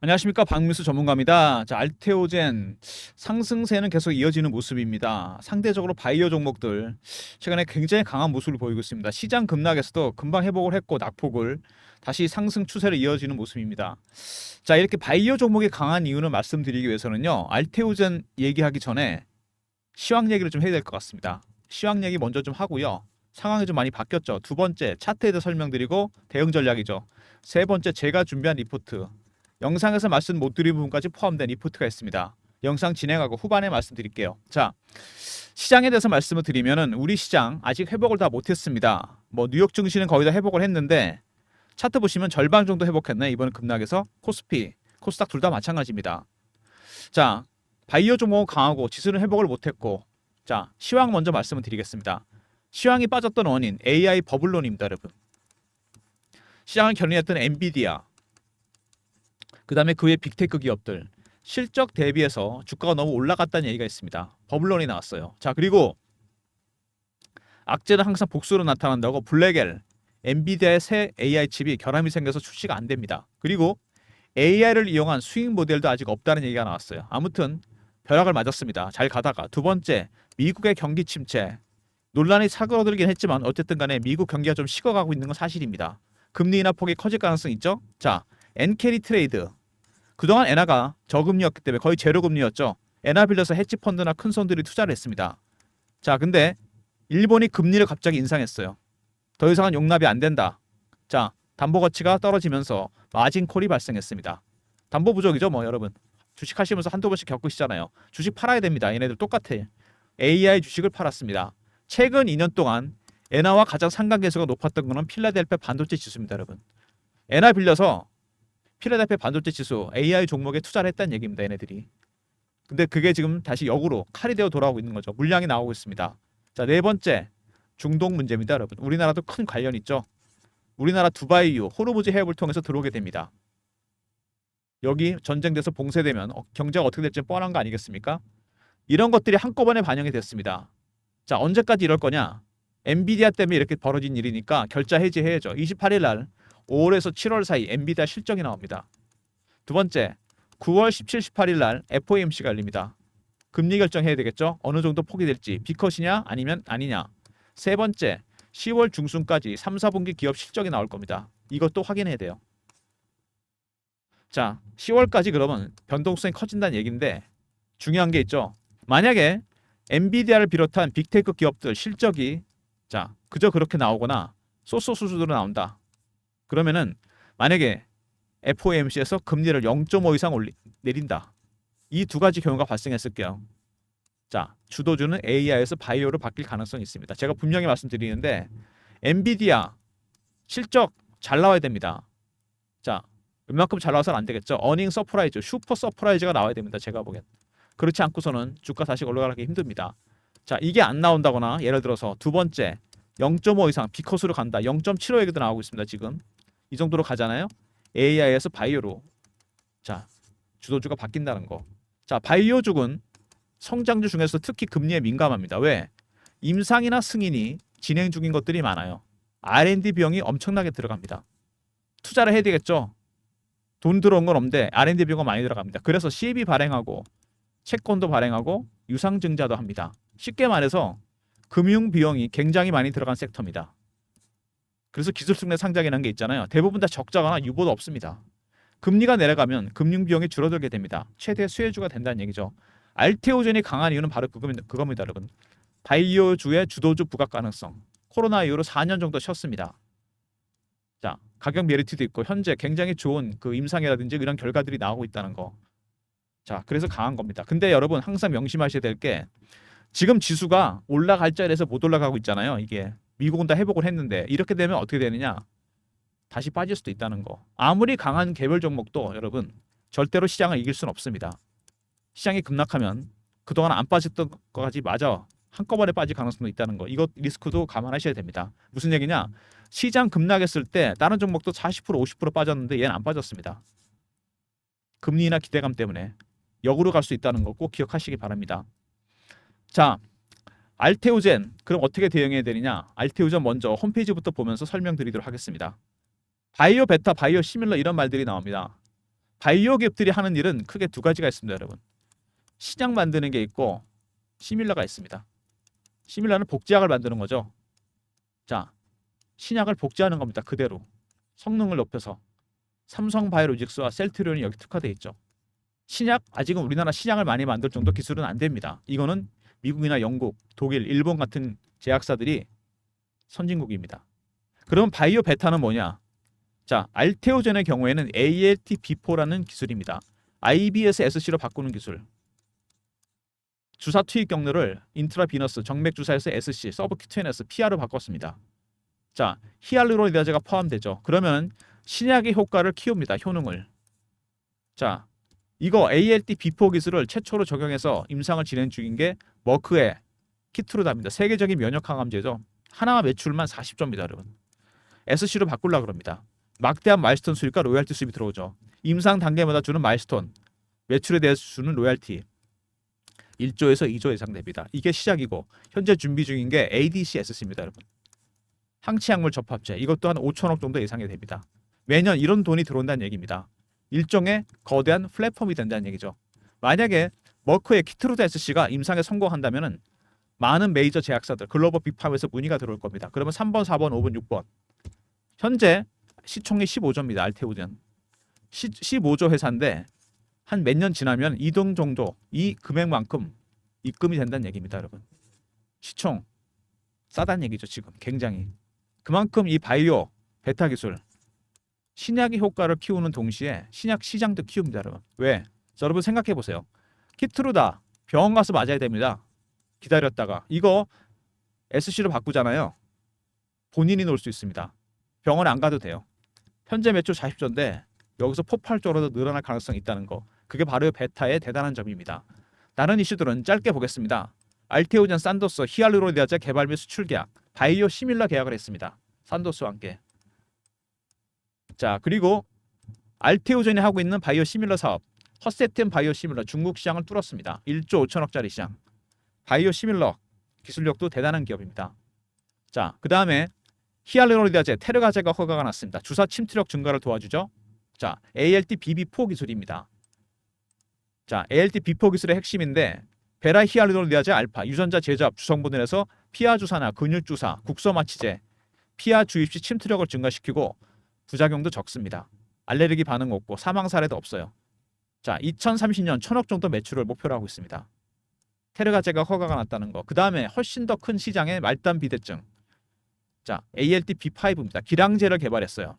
안녕하십니까, 박민수 전문가입니다. 자, 알테오젠 상승세는 계속 이어지는 모습입니다. 상대적으로 바이오 종목들 최근에 굉장히 강한 모습을 보이고 있습니다. 시장 급락에서도 금방 회복을 했고 낙폭을 다시 상승 추세를 이어지는 모습입니다. 자, 이렇게 바이오 종목이 강한 이유는 말씀드리기 위해서는요, 알테오젠 얘기하기 전에 시황 얘기를 좀 해야 될 것 같습니다. 시황 얘기 먼저 좀 하고요. 상황이 좀 많이 바뀌었죠. 두 번째, 차트에 대해 설명드리고 대응 전략이죠. 세 번째, 제가 준비한 리포트. 영상에서 말씀 못 드린 부분까지 포함된 리포트가 있습니다. 영상 진행하고 후반에 말씀드릴게요. 자, 시장에 대해서 말씀을 드리면은 우리 시장 아직 회복을 다 못했습니다. 뭐 뉴욕 증시는 거의 다 회복을 했는데 차트 보시면 절반 정도 회복했네. 이번 급락에서 코스피, 코스닥 둘 다 마찬가지입니다. 자, 바이오 종목은 강하고 지수는 회복을 못했고, 자, 시황 먼저 말씀을 드리겠습니다. 시황이 빠졌던 원인 AI 버블론입니다, 여러분. 시장을 견인했던 엔비디아, 그 다음에 그 외 빅테크 기업들 실적 대비해서 주가가 너무 올라갔다는 얘기가 있습니다. 버블론이 나왔어요. 자, 그리고 악재는 항상 복수로 나타난다고 블랙엘, 엔비디아의 새 AI 칩이 결함이 생겨서 출시가 안 됩니다. 그리고 AI를 이용한 수익 모델도 아직 없다는 얘기가 나왔어요. 아무튼 벼락을 맞았습니다. 잘 가다가 두 번째, 미국의 경기 침체. 논란이 사그러들긴 했지만 어쨌든 간에 미국 경기가 좀 식어가고 있는 건 사실입니다. 금리 인하 폭이 커질 가능성이 있죠. 자, 엔캐리 트레이드. 그동안 엔화가 저금리였기 때문에 거의 제로금리였죠. 엔화 빌려서 헤지펀드나 큰 손들이 투자를 했습니다. 자, 근데 일본이 금리를 갑자기 인상했어요. 더 이상은 용납이 안 된다. 자, 담보 가치가 떨어지면서 마진콜이 발생했습니다. 담보 부족이죠, 뭐 여러분. 주식 하시면서 한두 번씩 겪으시잖아요. 주식 팔아야 됩니다. 얘네들 똑같아. AI 주식을 팔았습니다. 최근 2년 동안 엔화와 가장 상관계수가 높았던 것은 필라델피아 반도체 지수입니다, 여러분. 엔화 빌려서 필라델피아 반도체 지수 AI 종목에 투자를 했다는 얘기입니다, 얘네들이. 근데 그게 지금 다시 역으로 칼이 되어 돌아오고 있는 거죠. 물량이 나오고 있습니다. 자, 네 번째, 중동 문제입니다, 여러분. 우리나라도 큰 관련 있죠. 우리나라 두바이유 호르무즈 해협을 통해서 들어오게 됩니다. 여기 전쟁돼서 봉쇄되면 경제가 어떻게 될지 뻔한 거 아니겠습니까? 이런 것들이 한꺼번에 반영이 됐습니다. 자, 언제까지 이럴 거냐? 엔비디아 때문에 이렇게 벌어진 일이니까 결자 해지해야죠. 28일 날 5월에서 7월 사이 엔비디아 실적이 나옵니다. 두 번째, 9월 17, 18일 날 FOMC가 열립니다. 금리 결정해야 되겠죠? 어느 정도 폭이 될지, B컷이냐 아니면 아니냐. 세 번째, 10월 중순까지 3, 4분기 기업 실적이 나올 겁니다. 이것도 확인해야 돼요. 자, 10월까지 그러면 변동성이 커진다는 얘기인데 중요한 게 있죠. 만약에 엔비디아를 비롯한 빅테크 기업들 실적이 자, 그저 그렇게 나오거나 소소 수준으로 나온다. 그러면은 만약에 FOMC에서 금리를 0.5 이상 내린다. 이 두 가지 경우가 발생했을게요. 자, 주도주는 AI에서 바이오로 바뀔 가능성이 있습니다. 제가 분명히 말씀드리는데 엔비디아 실적 잘 나와야 됩니다. 자, 웬만큼 잘 나와서는 안 되겠죠. 어닝 서프라이즈, 슈퍼 서프라이즈가 나와야 됩니다. 제가 보기엔. 그렇지 않고서는 주가 다시 올라가기 힘듭니다. 자, 이게 안 나온다거나 예를 들어서 두 번째 0.5 이상 B컷으로 간다. 0.75 얘기도 나오고 있습니다. 지금 이 정도로 가잖아요. AI에서 바이오로 자, 주도주가 바뀐다는 거. 자, 바이오죽은 성장주 중에서 특히 금리에 민감합니다. 왜? 임상이나 승인이 진행 중인 것들이 많아요. R&D 비용이 엄청나게 들어갑니다. 투자를 해야 되겠죠. 돈 들어온 건 없는데 R&D 비용가 많이 들어갑니다. 그래서 CB 발행하고 채권도 발행하고 유상증자도 합니다. 쉽게 말해서 금융 비용이 굉장히 많이 들어간 섹터입니다. 그래서 기술승래 상장이라는 게 있잖아요. 대부분 다 적자거나 유보도 없습니다. 금리가 내려가면 금융 비용이 줄어들게 됩니다. 최대 수혜주가 된다는 얘기죠. 알테오젠이 강한 이유는 바로 그겁니다, 여러분. 바이오주의 주도주 부각 가능성. 코로나 이후로 4년 정도 쉬었습니다. 자, 가격 메리트도 있고 현재 굉장히 좋은 그 임상이라든지 이런 결과들이 나오고 있다는 거. 자, 그래서 강한 겁니다. 근데 여러분 항상 명심하셔야 될 게 지금 지수가 올라갈 자리에서 못 올라가고 있잖아요. 이게 미국은 다 회복을 했는데 이렇게 되면 어떻게 되느냐? 다시 빠질 수도 있다는 거. 아무리 강한 개별 종목도 여러분 절대로 시장을 이길 수는 없습니다. 시장이 급락하면 그동안 안 빠졌던 것까지 마저 한꺼번에 빠질 가능성도 있다는 거. 이것 리스크도 감안하셔야 됩니다. 무슨 얘기냐? 시장 급락했을 때 다른 종목도 40% 50% 빠졌는데 얘는 안 빠졌습니다. 금리나 기대감 때문에 역으로 갈 수 있다는 거 꼭 기억하시기 바랍니다. 자, 알테오젠 그럼 어떻게 대응해야 되느냐? 알테오젠 먼저 홈페이지부터 보면서 설명드리도록 하겠습니다. 바이오 베타, 바이오 시밀러 이런 말들이 나옵니다. 바이오 기업들이 하는 일은 크게 두 가지가 있습니다, 여러분. 신약 만드는 게 있고 시밀러가 있습니다. 시밀러는 복제약을 만드는 거죠. 자, 신약을 복제하는 겁니다. 그대로 성능을 높여서. 삼성바이오로직스와 셀트리온이 여기 특화돼 있죠. 신약 아직은 우리나라 신약을 많이 만들 정도 기술은 안 됩니다. 이거는 미국이나 영국, 독일, 일본 같은 제약사들이 선진국입니다. 그럼 바이오 베타는 뭐냐? 자, 알테오젠의 경우에는 ALT-B4라는 기술입니다. IBS-SC로 바꾸는 기술. 주사 투입 경로를 인트라비너스 정맥 주사에서 SC, 서브큐테너스 PR로 바꿨습니다. 자, 히알루로니다제가 포함되죠. 그러면 신약의 효과를 키웁니다. 효능을. 자, 이거 ALT-B4 기술을 최초로 적용해서 임상을 진행 중인 게 머크의 키트루다입니다. 세계적인 면역 항암제죠. 하나 매출만 40조입니다, 여러분. SC로 바꾸려고 그럽니다. 막대한 마일스톤 수익과 로열티 수입이 들어오죠. 임상 단계마다 주는 마일스톤, 매출에 대해서 주는 로열티 1조에서 2조 이상 됩니다. 이게 시작이고 현재 준비 중인 게 ADC-SC입니다, 여러분. 항치약물 접합제 이것도 한 5천억 정도 예상이 됩니다. 매년 이런 돈이 들어온다는 얘기입니다. 일종의 거대한 플랫폼이 된다는 얘기죠. 만약에 머크의 키트루다 SC가 임상에 성공한다면은 많은 메이저 제약사들 글로벌 빅팜에서 문의가 들어올 겁니다. 그러면 3번, 4번, 5번, 6번 현재 시총이 15조입니다. 알테오젠 15조 회사인데 한 몇 년 지나면 2등 정도 이 금액만큼 입금이 된다는 얘기입니다, 여러분. 시총 싸다는 얘기죠. 지금 굉장히 그만큼 이 바이오 베타 기술 신약의 효과를 키우는 동시에 신약 시장도 키웁니다, 여러분. 왜? 자, 여러분 생각해 보세요. 키트루다 병원 가서 맞아야 됩니다. 기다렸다가 이거 SC로 바꾸잖아요. 본인이 놓을 수 있습니다. 병원에 안 가도 돼요. 현재 매출 40조인데 여기서 폭발적으로 늘어날 가능성이 있다는 거. 그게 바로 베타의 대단한 점입니다. 다른 이슈들은 짧게 보겠습니다. 알테오젠, 산도스, 히알루로니다제 개발 및 수출 계약, 바이오 시밀러 계약을 했습니다. 산도스와 함께. 자, 그리고 알테오젠이 하고 있는 바이오 시밀러 사업, 허세템 바이오 시밀러 중국 시장을 뚫었습니다. 1조 5천억짜리 시장. 바이오 시밀러 기술력도 대단한 기업입니다. 자, 그 다음에 히알루로니다제, 테르가제가 허가가 났습니다. 주사 침투력 증가를 도와주죠. 자, ALT-BB4 기술입니다. 자, ALT-B4 기술의 핵심인데 베라 히알루로니다제 알파, 유전자 제조합 주성분을 피하 주사나 근육 주사, 국소 마취제, 피하 주입 시 침투력을 증가시키고 부작용도 적습니다. 알레르기 반응 없고 사망 사례도 없어요. 자, 2030년 1,000억 정도 매출을 목표로 하고 있습니다. 테르가제가 허가가 났다는 거. 그 다음에 훨씬 더 큰 시장의 말단 비대증. 자, ALT-B5입니다. 기량제를 개발했어요.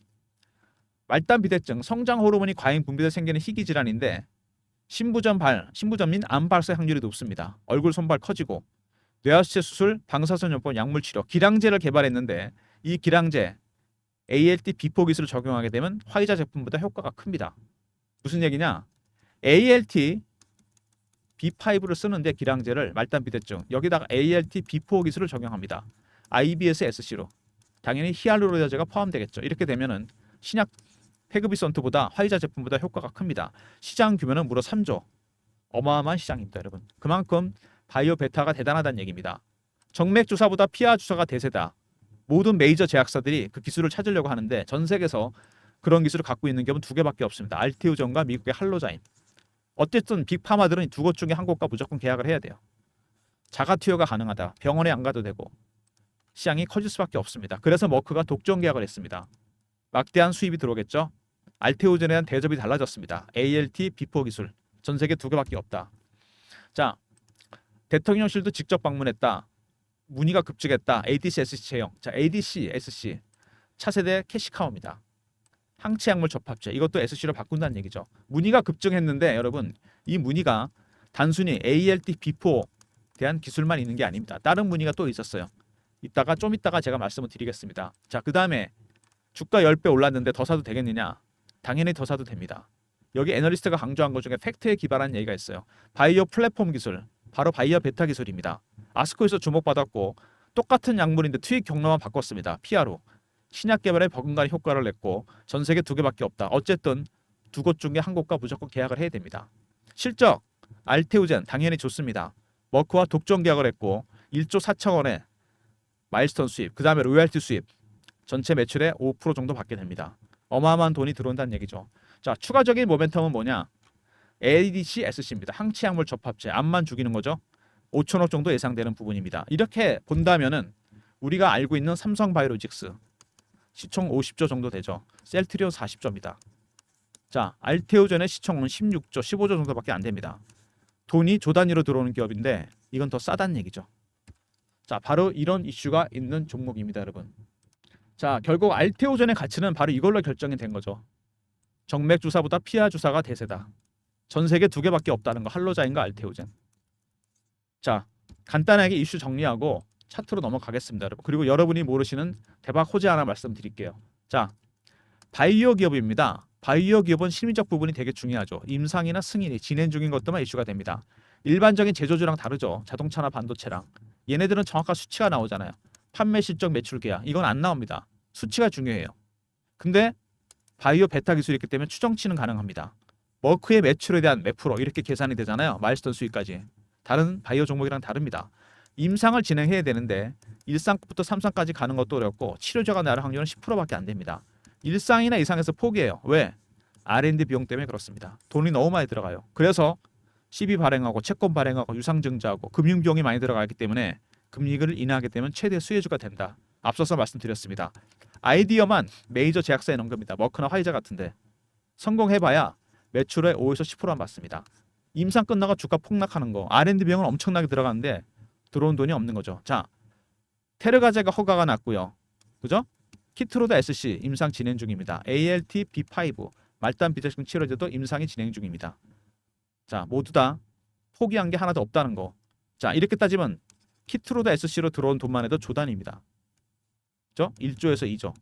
말단 비대증, 성장 호르몬이 과잉 분비돼 생기는 희귀 질환인데 신부전 및 암 발생 확률이 높습니다. 얼굴 손발 커지고 뇌하수체 수술, 방사선염법, 약물 치료, 기량제를 개발했는데 이 기량제 ALT-B4 기술을 적용하게 되면 화이자 제품보다 효과가 큽니다. 무슨 얘기냐? ALT-B5를 쓰는데 기량제를 말단 비대증 여기다가 ALT-B4 기술을 적용합니다. IBS-SC로 당연히 히알루로니다제가 포함되겠죠. 이렇게 되면은 신약 페그비선트보다 화이자 제품보다 효과가 큽니다. 시장 규모는 무려 3조. 어마어마한 시장입니다, 여러분. 그만큼 바이오 베타가 대단하다는 얘기입니다. 정맥 주사보다 피하 주사가 대세다. 모든 메이저 제약사들이 그 기술을 찾으려고 하는데 전 세계에서 그런 기술을 갖고 있는 기업은 두 개밖에 없습니다. 알테오젠과 미국의 할로자인. 어쨌든 빅파마들은 두 곳 중에 한 곳과 무조건 계약을 해야 돼요. 자가 투여가 가능하다. 병원에 안 가도 되고 시장이 커질 수밖에 없습니다. 그래서 머크가 독점 계약을 했습니다. 막대한 수입이 들어오겠죠. 알테오젠에 대한 대접이 달라졌습니다. ALT-B4 기술 전 세계 두 개밖에 없다. 자, 대통령실도 직접 방문했다. 문의가 급증했다. ADC-SC 채용. 자, ADC-SC 차세대 캐시카우입니다. 항체약물 접합제 이것도 SC로 바꾼다는 얘기죠. 문의가 급증했는데 여러분 이 문의가 단순히 ALT-B4 대한 기술만 있는 게 아닙니다. 다른 문의가 또 있었어요. 좀 이따가 제가 말씀을 드리겠습니다. 자, 그 다음에 주가 10배 올랐는데 더 사도 되겠느냐? 당연히 더 사도 됩니다. 여기 애널리스트가 강조한 것 중에 팩트에 기반한 얘기가 있어요. 바이오 플랫폼 기술, 바로 바이오 베타 기술입니다. 아스코에서 주목받았고 똑같은 약물인데 투입 경로만 바꿨습니다. 피하로. 신약 개발에 버금가는 효과를 냈고 전 세계 두 개밖에 없다. 어쨌든 두 곳 중에 한 곳과 무조건 계약을 해야 됩니다. 실적, 알테오젠 당연히 좋습니다. 머크와 독점 계약을 했고 1조 4천 원의 마일스톤 수입, 그 다음에 로열티 수입 전체 매출의 5% 정도 받게 됩니다. 어마어마한 돈이 들어온다는 얘기죠. 자, 추가적인 모멘텀은 뭐냐? ADC, SC입니다. 항체약물 접합체, 암만 죽이는 거죠. 5천억 정도 예상되는 부분입니다. 이렇게 본다면은 우리가 알고 있는 삼성바이오로직스 시총 50조 정도 되죠. 셀트리온 40조입니다. 자, 알테오젠의 시총은 16조, 15조 정도밖에 안 됩니다. 돈이 조 단위로 들어오는 기업인데 이건 더 싸다는 얘기죠. 자, 바로 이런 이슈가 있는 종목입니다, 여러분. 자, 결국 알테오젠의 가치는 바로 이걸로 결정이 된 거죠. 정맥 주사보다 피하 주사가 대세다. 전 세계 2개밖에 없다는 거, 할로자인과 알테오젠. 자, 간단하게 이슈 정리하고 차트로 넘어가겠습니다, 여러분. 그리고 여러분이 모르시는 대박 호재 하나 말씀드릴게요. 자, 바이오 기업입니다. 바이오 기업은 심리적 부분이 되게 중요하죠. 임상이나 승인이 진행 중인 것도만 이슈가 됩니다. 일반적인 제조주랑 다르죠. 자동차나 반도체랑. 얘네들은 정확한 수치가 나오잖아요. 판매 실적, 매출 계약. 이건 안 나옵니다. 수치가 중요해요. 근데 바이오 베타 기술이 있기 때문에 추정치는 가능합니다. 머크의 매출에 대한 몇 프로 이렇게 계산이 되잖아요. 마일스톤 수익까지. 다른 바이오 종목이랑 다릅니다. 임상을 진행해야 되는데 1상부터 3상까지 가는 것도 어렵고 치료제가 나올 확률은 10%밖에 안 됩니다. 1상이나 이상에서 포기해요. 왜? R&D 비용 때문에 그렇습니다. 돈이 너무 많이 들어가요. 그래서 CB 발행하고 채권 발행하고 유상증자하고 금융 비용이 많이 들어가기 때문에 금리를 인하하게 되면 최대 수혜주가 된다. 앞서서 말씀드렸습니다. 아이디어만 메이저 제약사에 넣은 겁니다. 머크나 화이자 같은데 성공해봐야 매출의 5에서 10%만 받습니다. 임상 끝나고 주가 폭락하는 거, R&D 비용은 엄청나게 들어가는데 들어온 돈이 없는 거죠. 자, 테르가제가 허가가 났고요. 그죠? 키트로드 SC 임상 진행 중입니다. ALT B5 말단 비대증 치료제도 임상이 진행 중입니다. 자, 모두 다 포기한 게 하나도 없다는 거. 자, 이렇게 따지면 키트로드 SC로 들어온 돈만 해도 조단입니다. 그죠? 1조에서 2조.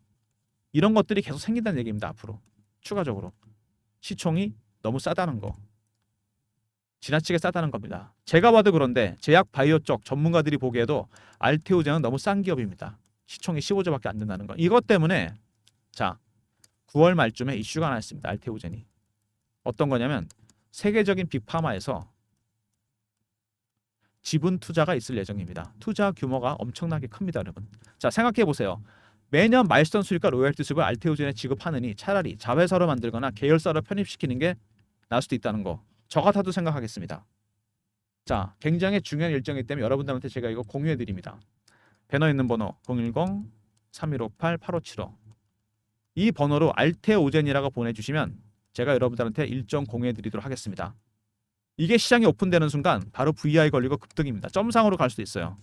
이런 것들이 계속 생긴다는 얘기입니다. 앞으로. 추가적으로. 시총이 너무 싸다는 거. 지나치게 싸다는 겁니다. 제가 봐도 그런데 제약 바이오 쪽 전문가들이 보기에도 알테오젠은 너무 싼 기업입니다. 시총이 15조밖에 안 된다는 거. 이것 때문에 자, 9월 말쯤에 이슈가 하나 있습니다. 알테오젠이. 어떤 거냐면 세계적인 빅파마에서 지분 투자가 있을 예정입니다. 투자 규모가 엄청나게 큽니다, 여러분. 자, 생각해 보세요. 매년 마일스톤 수익과 로열티 수익을 알테오젠에 지급하느니 차라리 자회사로 만들거나 계열사로 편입시키는 게 나을 수도 있다는 거. 저 같아도 생각하겠습니다. 자, 굉장히 중요한 일정이기 때문에 여러분들한테 제가 이거 공유해 드립니다. 배너 있는 번호 010-3158-8575. 이 번호로 알테오젠이라고 보내주시면 제가 여러분들한테 일정 공유해 드리도록 하겠습니다. 이게 시장이 오픈되는 순간 바로 VI 걸리고 급등입니다. 점상으로 갈 수도 있어요.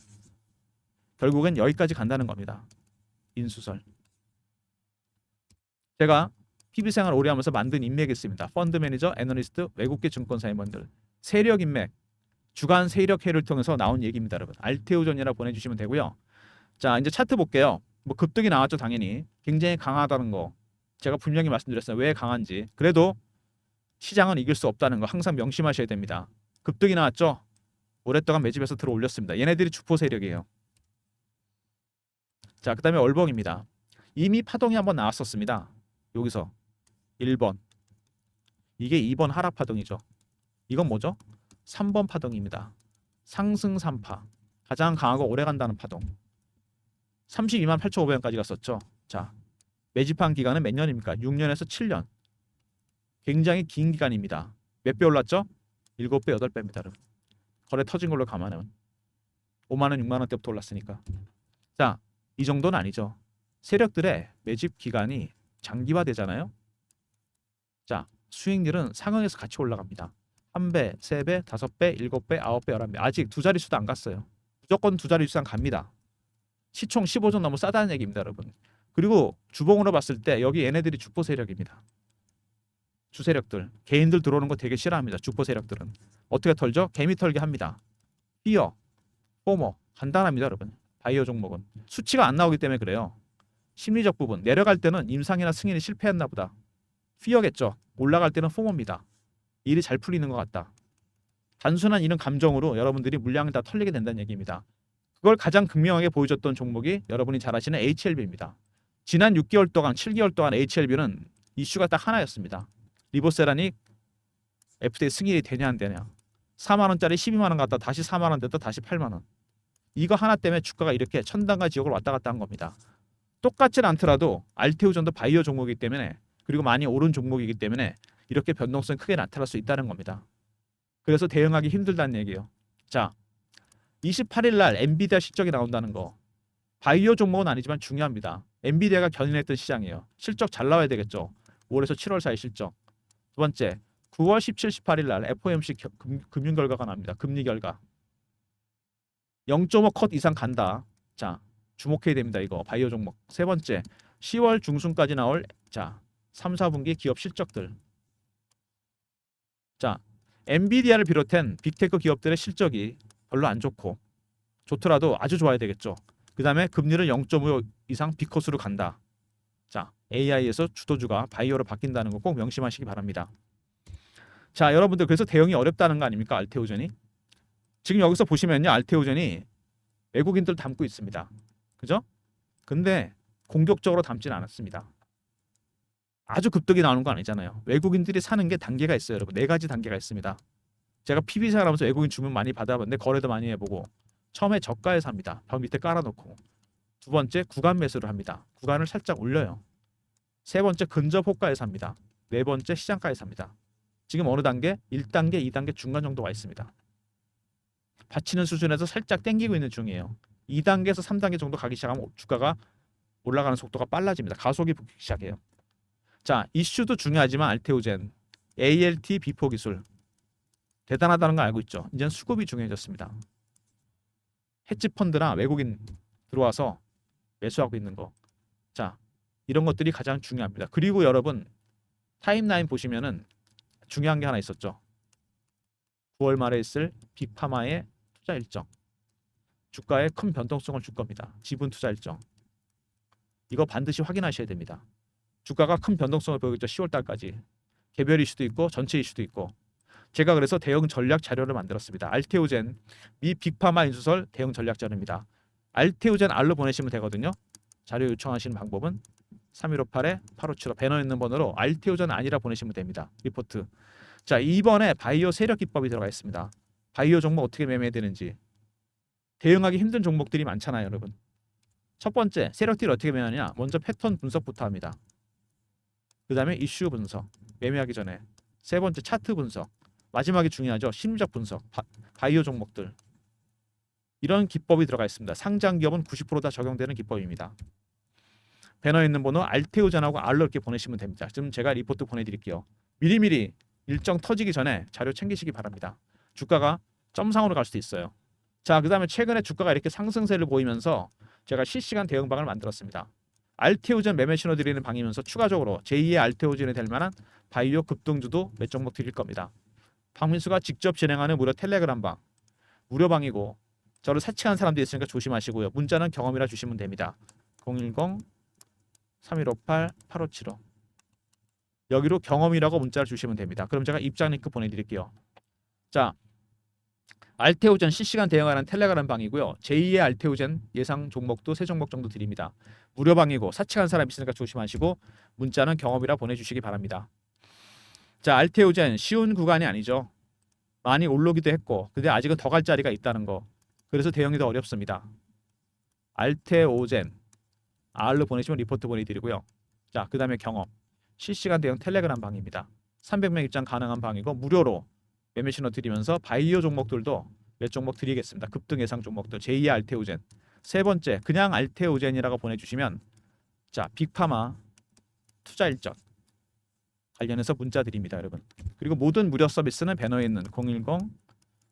결국엔 여기까지 간다는 겁니다. 인수설. 제가 PB생활 오래 하면서 만든 인맥이 있습니다. 펀드 매니저, 애널리스트, 외국계 증권사 임원들. 세력 인맥, 주간 세력 회를 통해서 나온 얘기입니다, 여러분. 알테오전이라 보내주시면 되고요. 자, 이제 차트 볼게요. 뭐 급등이 나왔죠, 당연히. 굉장히 강하다는 거. 제가 분명히 말씀드렸어요. 왜 강한지. 그래도 시장은 이길 수 없다는 거 항상 명심하셔야 됩니다. 급등이 나왔죠. 오랫동안 매집해서 들어 올렸습니다. 얘네들이 주포 세력이에요. 자, 그 다음에 얼벙입니다. 이미 파동이 한번 나왔었습니다. 여기서 1번. 이게 2번 하락 파동이죠. 이건 뭐죠? 3번 파동입니다. 상승 3파. 가장 강하고 오래 간다는 파동. 32만 8,500원까지 갔었죠. 자, 매집한 기간은 몇 년입니까? 6년에서 7년. 굉장히 긴 기간입니다. 몇 배 올랐죠? 7배, 8배입니다. 여러분. 거래 터진 걸로 감안하면 5만 원, 6만 원대부터 올랐으니까. 자, 이 정도는 아니죠. 세력들의 매집 기간이 장기화되잖아요. 자, 수익률은 상황에서 같이 올라갑니다. 1배, 3배, 5배, 7배, 9배, 11배. 아직 두 자릿수도 안 갔어요. 무조건 두 자릿수 이상 갑니다. 시총 15조 너무 싸다는 얘기입니다, 여러분. 그리고 주봉으로 봤을 때 여기 얘네들이 주포 세력입니다. 주세력들, 개인들 들어오는 거 되게 싫어합니다. 주포 세력들은. 어떻게 털죠? 개미 털기 합니다. 피어, 포머, 간단합니다, 여러분. 바이오 종목은. 수치가 안 나오기 때문에 그래요. 심리적 부분, 내려갈 때는 임상이나 승인이 실패했나 보다. 피어겠죠. 올라갈 때는 포머입니다. 일이 잘 풀리는 것 같다. 단순한 이런 감정으로 여러분들이 물량을 다 털리게 된다는 얘기입니다. 그걸 가장 극명하게 보여줬던 종목이 여러분이 잘 아시는 HLB입니다. 지난 6개월 동안, 7개월 동안 HLB는 이슈가 딱 하나였습니다. 리보세라닉 FDA 승인이 되냐 안 되냐. 4만 원짜리 12만 원 갔다 다시 4만 원 됐다 다시 8만 원. 이거 하나 때문에 주가가 이렇게 천당과 지옥을 왔다 갔다 한 겁니다. 똑같진 않더라도 알테오전도 바이오 종목이기 때문에 그리고 많이 오른 종목이기 때문에 이렇게 변동성이 크게 나타날 수 있다는 겁니다. 그래서 대응하기 힘들다는 얘기예요. 자, 28일 날 엔비디아 실적이 나온다는 거. 바이오 종목은 아니지만 중요합니다. 엔비디아가 견인했던 시장이에요. 실적 잘 나와야 되겠죠. 5월에서 7월 사이 실적. 두 번째, 9월 17, 18일 날 FOMC 금융 결과가 나옵니다. 금리 결과. 0.5 컷 이상 간다. 자, 주목해야 됩니다. 이거 바이오 종목. 세 번째, 10월 중순까지 나올 3, 4분기 기업 실적들. 자, 엔비디아를 비롯한 빅테크 기업들의 실적이 별로 안 좋고 좋더라도 아주 좋아야 되겠죠. 그 다음에 금리를 0.5 이상 B컷으로 간다. 자, AI에서 주도주가 바이오로 바뀐다는 거 꼭 명심하시기 바랍니다. 자, 여러분들 그래서 대응이 어렵다는 거 아닙니까? 알테오젠이. 지금 여기서 보시면요. 알테오젠이 외국인들 담고 있습니다. 그죠? 근데 공격적으로 담지는 않았습니다. 아주 급등이 나오는 거 아니잖아요. 외국인들이 사는 게 단계가 있어요, 여러분. 4가지 단계가 있습니다. 제가 PB 생활하면서 외국인 주문 많이 받아봤는데 거래도 많이 해보고 처음에 저가에 삽니다. 벽 밑에 깔아놓고. 두 번째 구간 매수를 합니다. 구간을 살짝 올려요. 세 번째 근접 호가에 삽니다. 네 번째 시장가에 삽니다. 지금 어느 단계? 1단계, 2단계 중간 정도가 있습니다. 받치는 수준에서 살짝 땡기고 있는 중이에요. 2단계에서 3단계 정도 가기 시작하면 주가가 올라가는 속도가 빨라집니다. 가속이 붙기 시작해요. 자, 이슈도 중요하지만 알테오젠, ALT 비포 기술 대단하다는 거 알고 있죠. 이제는 수급이 중요해졌습니다. 헤지펀드나 외국인 들어와서 매수하고 있는 거. 자, 이런 것들이 가장 중요합니다. 그리고 여러분 타임라인 보시면은 중요한 게 하나 있었죠. 9월 말에 있을 빅파마의 투자 일정. 주가에 큰 변동성을 줄 겁니다. 지분 투자 일정. 이거 반드시 확인하셔야 됩니다. 주가가 큰 변동성을 보이겠죠. 10월 달까지. 개별 이슈도 있고 전체 이슈도 있고. 제가 그래서 대응 전략 자료를 만들었습니다. 알테오젠 미 빅파마 인수설 대응 전략 자료입니다. 알테오젠 R로 보내시면 되거든요. 자료 요청하시는 방법은 3158-8575 배너 있는 번호로 알테오젠 아니라 보내시면 됩니다. 리포트. 자, 이번에 바이오 세력 기법이 들어가 있습니다. 바이오 종목 어떻게 매매해야 되는지. 대응하기 힘든 종목들이 많잖아요, 여러분. 첫 번째, 세력들이 어떻게 매매하냐? 먼저 패턴 분석부터 합니다. 그 다음에 이슈 분석, 매매하기 전에. 세 번째, 차트 분석. 마지막이 중요하죠. 심리적 분석, 바이오 종목들. 이런 기법이 들어가 있습니다. 상장 기업은 90% 다 적용되는 기법입니다. 배너에 있는 번호 알테오젠하고 R로 이렇게 보내시면 됩니다. 지금 제가 리포트 보내드릴게요. 미리미리 일정 터지기 전에 자료 챙기시기 바랍니다. 주가가 점상으로 갈 수도 있어요. 자, 그 다음에 최근에 주가가 이렇게 상승세를 보이면서 제가 실시간 대응방을 만들었습니다. 알테오젠 매매 신호 드리는 방이면서 추가적으로 제2의 알테오젠이 될 만한 바이오 급등주도 몇 종목 드릴 겁니다. 박민수가 직접 진행하는 무료 텔레그램 방, 무료방이고 저를 사칭한 사람들이 있으니까 조심하시고요. 문자는 경험이라 주시면 됩니다. 010-3158-8575 여기로 경험이라고 문자를 주시면 됩니다. 그럼 제가 입장 링크 보내드릴게요. 자, 알테오젠 실시간 대응하는 텔레그램 방이고요. 제2의 알테오젠 예상 종목도 3종목 정도 드립니다. 무료방이고 사칭한 사람 있으니까 조심하시고 문자는 경험이라 보내주시기 바랍니다. 자, 알테오젠 쉬운 구간이 아니죠. 많이 올르기도 했고 근데 아직은 더 갈 자리가 있다는 거. 그래서 대응이 더 어렵습니다. 알테오젠 R로 보내시면 리포트 보내드리고요. 자, 그 다음에 경험 실시간 대응 텔레그램 방입니다. 300명 입장 가능한 방이고 무료로 매매 신호 드리면서 바이오 종목들도 몇 종목 드리겠습니다. 급등 예상 종목들 제2의 알테오젠. 세 번째 그냥 알테오젠이라고 보내주시면 자 빅파마 투자 일정 관련해서 문자 드립니다, 여러분. 그리고 모든 무료 서비스는 배너에 있는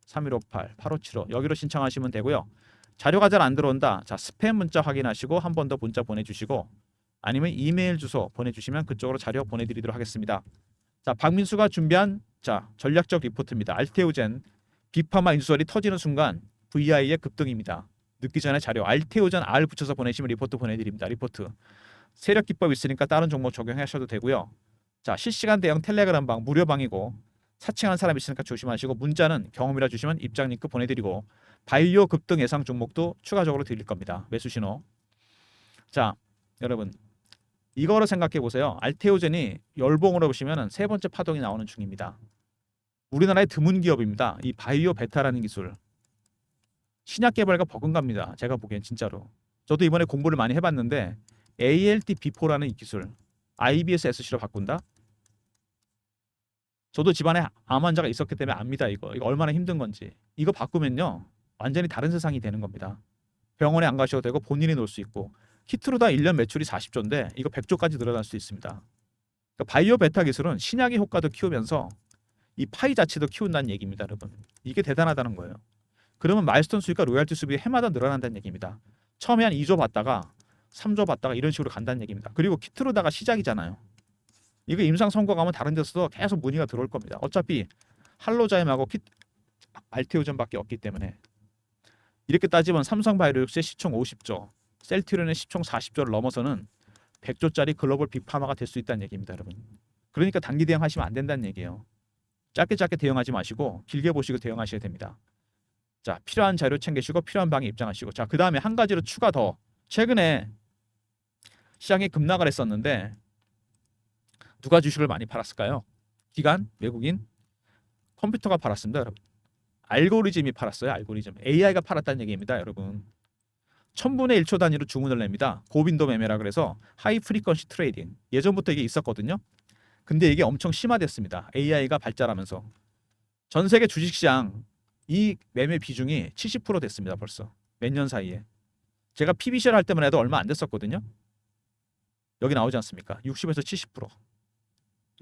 010-3158-8575 여기로 신청하시면 되고요. 자료가 잘 안 들어온다. 자, 스팸 문자 확인하시고 한 번 더 문자 보내주시고 아니면 이메일 주소 보내주시면 그쪽으로 자료 보내드리도록 하겠습니다. 자, 박민수가 준비한 자 전략적 리포트입니다. 알테오젠 빅파마 인수설이 터지는 순간 VI의 급등입니다. 늦기 전에 자료 알테오젠 R 붙여서 보내시면 리포트 보내드립니다. 리포트. 세력 기법 있으니까 다른 종목 적용하셔도 되고요. 자, 실시간 대응 텔레그램 방 무료방이고 사칭하는 사람 있으니까 조심하시고 문자는 경험이라 주시면 입장 링크 보내드리고 바이오 급등 예상 종목도 추가적으로 드릴 겁니다. 매수 신호. 자, 여러분 이거로 생각해 보세요. 알테오젠이 열봉으로 보시면 세 번째 파동이 나오는 중입니다. 우리나라의 드문 기업입니다. 이 바이오 베타라는 기술 신약 개발과 버금갑니다. 제가 보기엔 진짜로. 저도 이번에 공부를 많이 해봤는데 ALT B4라는 이 기술 IBS SC로 바꾼다? 저도 집안에 암 환자가 있었기 때문에 압니다. 이거 얼마나 힘든 건지. 이거 바꾸면요 완전히 다른 세상이 되는 겁니다. 병원에 안 가셔도 되고 본인이 놓을 수 있고, 키트로다 1년 매출이 40조인데 이거 100조까지 늘어날 수 있습니다. 그러니까 바이오 베타 기술은 신약의 효과도 키우면서 이 파이 자체도 키운다는 얘기입니다, 여러분. 이게 대단하다는 거예요. 그러면 마일스톤 수익과 로열티 수익이 해마다 늘어난다는 얘기입니다. 처음에 한 2조 받다가 3조 받다가 이런 식으로 간다는 얘기입니다. 그리고 키트로다가 시작이잖아요. 이거 임상 선거 가면 다른 데서도 계속 문의가 들어올 겁니다. 어차피 할로자임하고 알테오전밖에 없기 때문에. 이렇게 따지면 삼성바이오로직스의 시총 50조, 셀트리온의 시총 40조를 넘어서는 100조짜리 글로벌 빅파마가 될 수 있다는 얘기입니다, 여러분. 그러니까 단기 대응하시면 안 된다는 얘기예요. 짧게 대응하지 마시고 길게 보시고 대응하셔야 됩니다. 자, 필요한 자료 챙기시고 필요한 방에 입장하시고. 자, 그 다음에 한 가지로 추가 더. 최근에 시장이 급락을 했었는데 누가 주식을 많이 팔았을까요? 기관, 외국인, 컴퓨터가 팔았습니다, 여러분. 알고리즘이 팔았어요. 알고리즘. AI가 팔았다는 얘기입니다, 여러분. 1000분의 1초 단위로 주문을 냅니다. 고빈도 매매라 그래서 하이 프리퀀시 트레이딩. 예전부터 이게 있었거든요. 근데 이게 엄청 심화됐습니다. AI가 발달하면서. 전 세계 주식시장 이 매매 비중이 70% 됐습니다. 벌써. 몇 년 사이에. 제가 PBC를 할 때만 해도 얼마 안 됐었거든요. 여기 나오지 않습니까? 60에서 70%.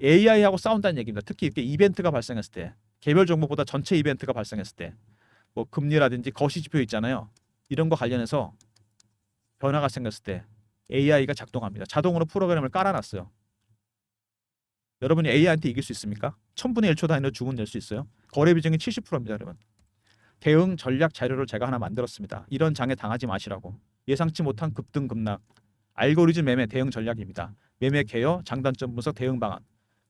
AI하고 싸운다는 얘기입니다. 특히 이렇게 이벤트가 발생했을 때, 개별 종목보다 전체 이벤트가 발생했을 때, 뭐 금리라든지 거시지표 있잖아요. 이런 거 관련해서 변화가 생겼을 때 AI가 작동합니다. 자동으로 프로그램을 깔아놨어요. 여러분이 AI한테 이길 수 있습니까? 1000분의 1초 단위로 주문 낼 수 있어요. 거래 비중이 70%입니다, 여러분. 대응 전략 자료를 제가 하나 만들었습니다. 이런 장에 당하지 마시라고. 예상치 못한 급등 급락, 알고리즘 매매 대응 전략입니다. 매매 개요, 장단점 분석, 대응 방안.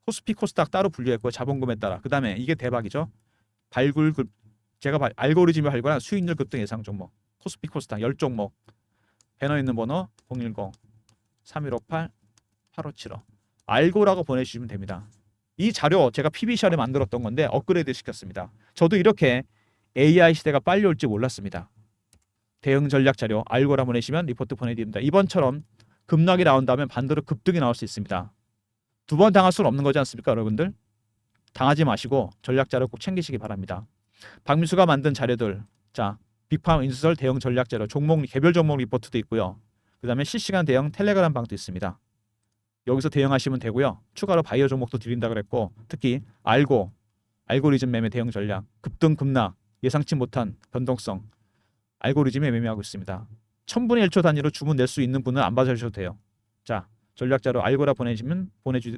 코스피 코스닥 따로 분류했고요. 자본금에 따라. 그 다음에 이게 대박이죠. 제가 알고리즘이 발굴한 수익률 급등 예상 종목. 코스피 코스닥 10종목. 배너 있는 번호 010-3158-8575. 알고라고 보내주시면 됩니다. 이 자료 제가 PBCR에 만들었던 건데 업그레이드 시켰습니다. 저도 이렇게 AI 시대가 빨리 올지 몰랐습니다. 대응 전략 자료 알고라 보내시면 리포트 보내드립니다. 이번처럼 급락이 나온다면 반대로 급등이 나올 수 있습니다. 두 번 당할 수는 없는 거지 않습니까, 여러분들? 당하지 마시고 전략 자료 꼭 챙기시기 바랍니다. 박민수가 만든 자료들, 자, 빅팜 인수설 대응 전략 자료, 종목 개별 종목 리포트도 있고요. 그 다음에 실시간 대응 텔레그램 방도 있습니다. 여기서 대응하시면 되고요. 추가로 바이오 종목도 드린다 그랬고, 특히 알고리즘 매매 대응 전략, 급등 급락, 예상치 못한 변동성, 알고리즘에 매매하고 있습니다. 1000분의 1초 단위로 주문 낼 수 있는 분은 안 받으셔도 돼요. 자, 전략자료 알고라 보내시면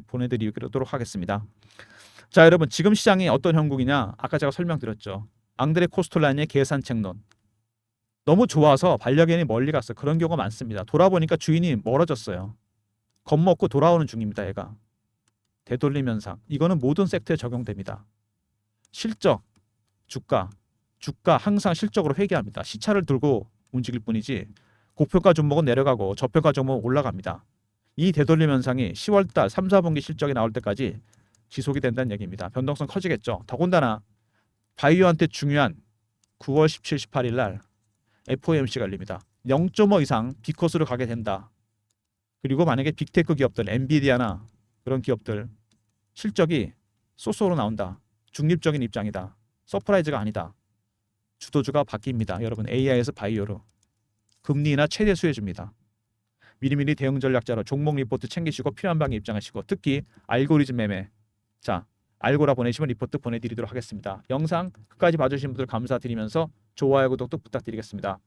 보내드리도록 하겠습니다. 자, 여러분, 지금 시장이 어떤 형국이냐? 아까 제가 설명드렸죠. 앙드레 코스톨라니의 계산책론. 너무 좋아서 반려견이 멀리 갔어요. 그런 경우가 많습니다. 돌아보니까 주인이 멀어졌어요. 겁먹고 돌아오는 중입니다. 얘가. 되돌림 현상. 이거는 모든 섹터에 적용됩니다. 실적, 주가 항상 실적으로 회귀합니다. 시차를 들고 움직일 뿐이지 고평가 종목은 내려가고 저평가 종목은 올라갑니다. 이 되돌림 현상이 10월달 3, 4분기 실적이 나올 때까지 지속이 된다는 얘기입니다. 변동성 커지겠죠. 더군다나 바이오한테 중요한 9월 17, 18일 날 FOMC가 열립니다. 0.5 이상 비컷으로 가게 된다. 그리고 만약에 빅테크 기업들, 엔비디아나 그런 기업들 실적이 쏘쏘로 나온다. 중립적인 입장이다. 서프라이즈가 아니다. 주도주가 바뀝니다. 여러분, AI에서 바이오로 금리 인하 최대 수혜줍니다. 미리미리 대응 전략자로 종목 리포트 챙기시고 필요한 방에 입장하시고, 특히 알고리즘 매매, 자, 알고라 보내시면 리포트 보내드리도록 하겠습니다. 영상 끝까지 봐주신 분들 감사드리면서 좋아요, 구독도 부탁드리겠습니다.